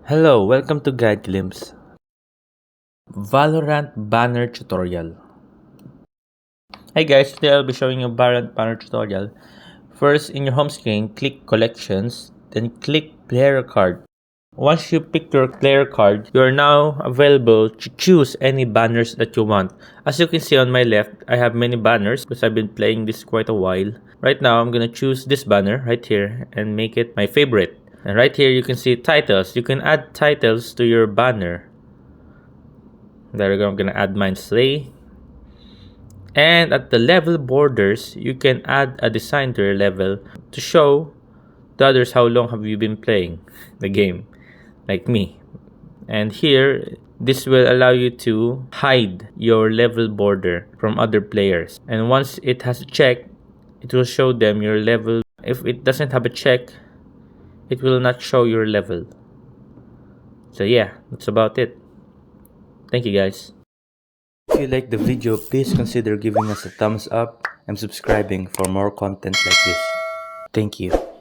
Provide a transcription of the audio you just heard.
Hello, welcome to Guide Glimpse. Valorant banner tutorial. Hi guys, today I'll be showing you Valorant banner tutorial. First, in your home screen, click collections, then click player card. Once you pick your player card, you are now available to choose any banners that you want. As you can see on my left, I have many banners because I've been playing this quite a while. Right now, I'm gonna choose this banner right here and make it my favorite. And right here, you can see titles. You can add titles to your banner. There we go. I'm gonna add mine Slay. And at the level borders, you can add a design to your level to show to others how long have you been playing the game, like me. And here, this will allow you to hide your level border from other players. And once it has a check, it will show them your level. If it doesn't have a check, it will not show your level. So yeah, that's about it. Thank you guys. If you like the video, please consider giving us a thumbs up and subscribing for more content like this. Thank you.